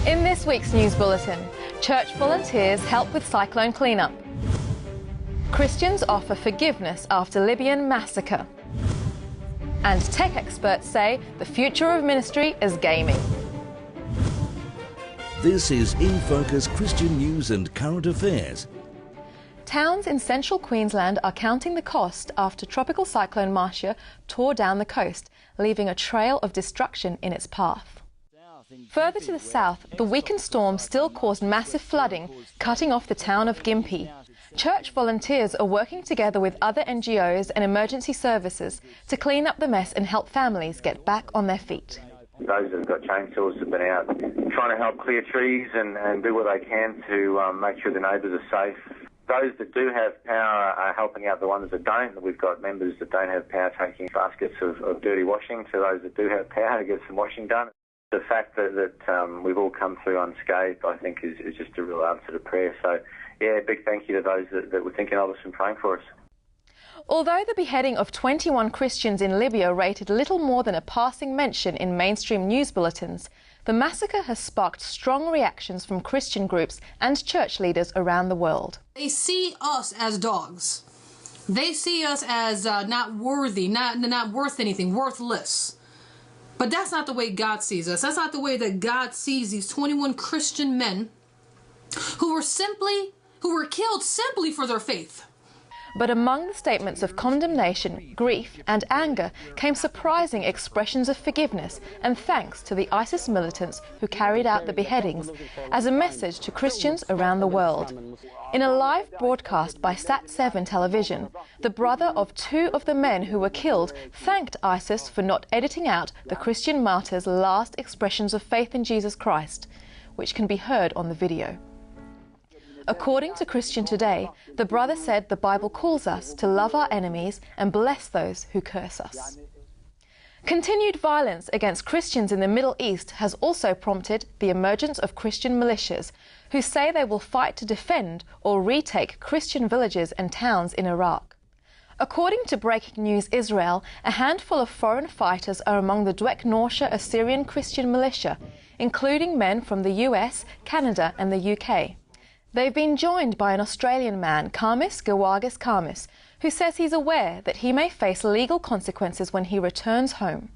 In this week's news bulletin, church volunteers help with Cyclone cleanup. Christians offer forgiveness after Libyan massacre. And tech experts say the future of ministry is gaming. This is InFocus Christian news and current affairs. Towns in central Queensland are counting the cost after tropical cyclone Marcia tore down the coast, leaving a trail of destruction in its path. Further to the south, the weakened storm still caused massive flooding, cutting off the town of Gympie. Church volunteers are working together with other NGOs and emergency services to clean up the mess and help families get back on their feet. Those that have got chainsaws have been out trying to help clear trees and do what they can to make sure the neighbours are safe. Those that do have power are helping out the ones that don't. We've got members that don't have power taking baskets of dirty washing to those that do have power to get some washing done. The fact that we've all come through unscathed, I think, is just a real answer to prayer. So, yeah, big thank you to those that were thinking of us and praying for us. Although the beheading of 21 Christians in Libya rated little more than a passing mention in mainstream news bulletins, the massacre has sparked strong reactions from Christian groups and church leaders around the world. They see us as dogs. They see us as not worthy, not worth anything, worthless. But that's not the way God sees us. That's not the way that God sees these 21 Christian men who were killed simply for their faith. But among the statements of condemnation, grief and anger came surprising expressions of forgiveness and thanks to the ISIS militants who carried out the beheadings as a message to Christians around the world. In a live broadcast by Sat7 television, the brother of two of the men who were killed thanked ISIS for not editing out the Christian martyrs' last expressions of faith in Jesus Christ, which can be heard on the video. According to Christian Today, the brother said the Bible calls us to love our enemies and bless those who curse us. Continued violence against Christians in the Middle East has also prompted the emergence of Christian militias who say they will fight to defend or retake Christian villages and towns in Iraq. According to Breaking News Israel, a handful of foreign fighters are among the Dwek Norsha Assyrian Christian militia, including men from the US, Canada and the UK. They've been joined by an Australian man, Kamis Gawagas Kamis, who says he's aware that he may face legal consequences when he returns home.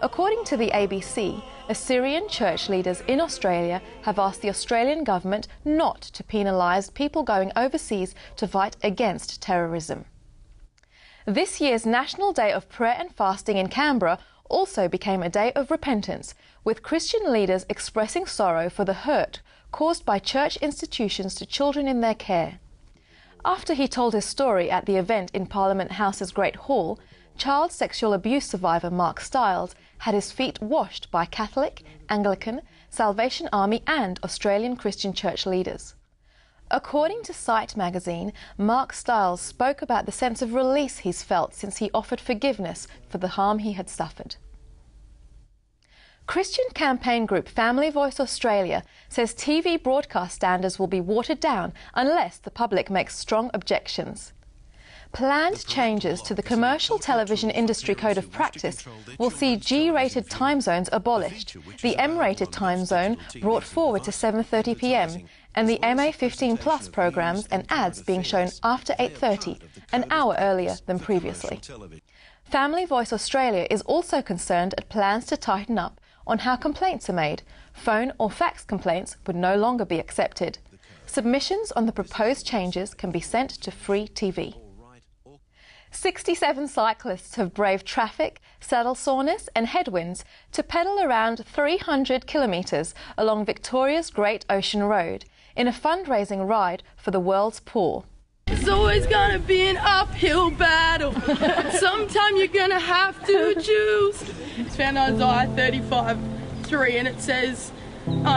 According to the ABC, Assyrian church leaders in Australia have asked the Australian government not to penalise people going overseas to fight against terrorism. This year's National Day of Prayer and Fasting in Canberra also became a day of repentance, with Christian leaders expressing sorrow for the hurt caused by church institutions to children in their care. After he told his story at the event in Parliament House's Great Hall, child sexual abuse survivor Mark Stiles had his feet washed by Catholic, Anglican, Salvation Army and Australian Christian church leaders. According to Sight magazine, Mark Stiles spoke about the sense of release he's felt since he offered forgiveness for the harm he had suffered. Christian campaign group Family Voice Australia says TV broadcast standards will be watered down unless the public makes strong objections. Planned changes to the Commercial Television Industry Code of Practice will see G-rated time zones abolished, the M-rated time zone brought forward to 7:30 p.m, and the MA15 Plus programs and ads being shown after 8:30, an hour earlier than previously. Family Voice Australia is also concerned at plans to tighten up on how complaints are made. Phone or fax complaints would no longer be accepted. Submissions on the proposed changes can be sent to Free TV. 67 cyclists have braved traffic, saddle soreness and headwinds to pedal around 300 kilometres along Victoria's Great Ocean Road in a fundraising ride for the world's poor. It's always gonna be an uphill battle. Sometime you're gonna have to choose. It's found Isaiah 35:3 and it says,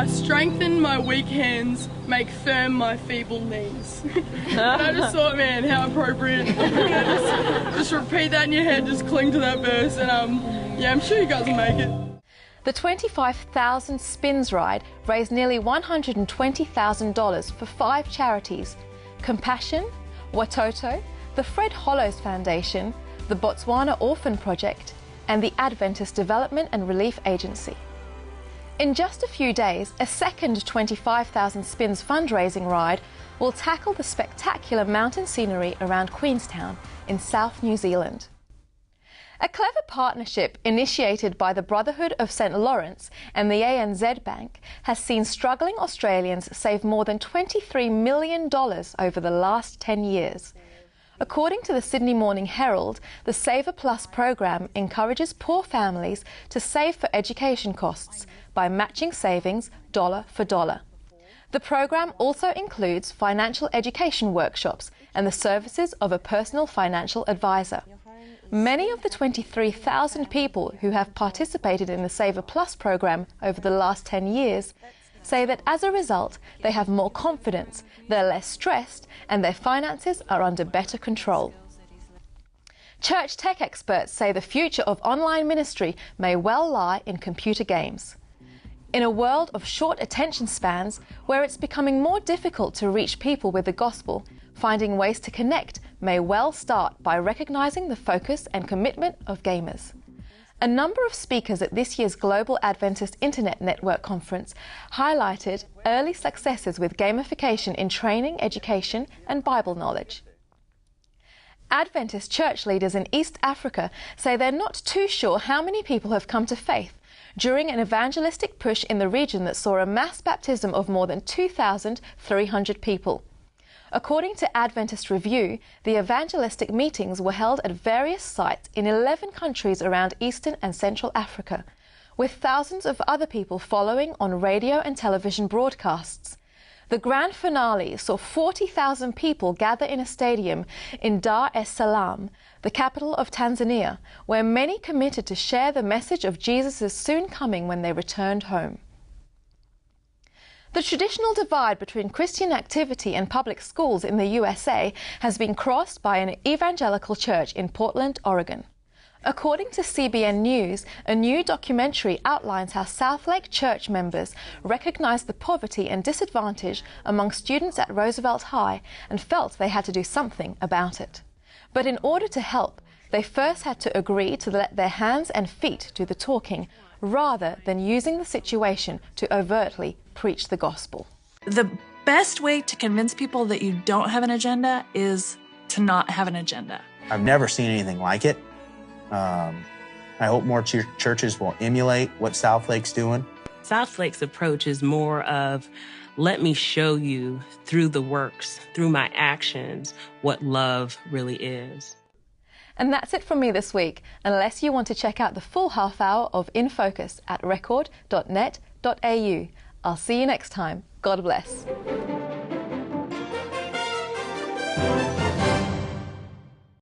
strengthen my weak hands, make firm my feeble knees. And I just thought, man, how appropriate. Just repeat that in your head, just cling to that verse, and yeah, I'm sure you guys will make it. The 25,000 Spins ride raised nearly $120,000 for 5 charities: Compassion, Watoto, the Fred Hollows Foundation, the Botswana Orphan Project, and the Adventist Development and Relief Agency. In just a few days, a second 25,000 Spins fundraising ride will tackle the spectacular mountain scenery around Queenstown in South New Zealand. A clever partnership initiated by the Brotherhood of St Lawrence and the ANZ Bank has seen struggling Australians save more than $23 million over the last 10 years. According to the Sydney Morning Herald, the Saver Plus program encourages poor families to save for education costs by matching savings dollar for dollar. The program also includes financial education workshops and the services of a personal financial advisor. Many of the 23,000 people who have participated in the Saver Plus program over the last 10 years say that as a result they have more confidence, they're less stressed, and their finances are under better control. Church tech experts say the future of online ministry may well lie in computer games. In a world of short attention spans, where it's becoming more difficult to reach people with the gospel, finding ways to connect may well start by recognizing the focus and commitment of gamers. A number of speakers at this year's Global Adventist Internet Network Conference highlighted early successes with gamification in training, education, and Bible knowledge. Adventist church leaders in East Africa say they're not too sure how many people have come to faith during an evangelistic push in the region that saw a mass baptism of more than 2,300 people. According to Adventist Review, the evangelistic meetings were held at various sites in 11 countries around Eastern and Central Africa, with thousands of other people following on radio and television broadcasts. The grand finale saw 40,000 people gather in a stadium in Dar es Salaam, the capital of Tanzania, where many committed to share the message of Jesus' soon coming when they returned home. The traditional divide between Christian activity and public schools in the USA has been crossed by an evangelical church in Portland, Oregon. According to CBN News, a new documentary outlines how Southlake Church members recognized the poverty and disadvantage among students at Roosevelt High and felt they had to do something about it. But in order to help, they first had to agree to let their hands and feet do the talking, rather than using the situation to overtly preach the gospel. The best way to convince people that you don't have an agenda is to not have an agenda. I've never seen anything like it. I hope more churches will emulate what Southlake's doing. Southlake's approach is more of, let me show you through the works, through my actions, what love really is. And that's it from me this week, unless you want to check out the full half hour of InFocus at record.net.au. I'll see you next time. God bless.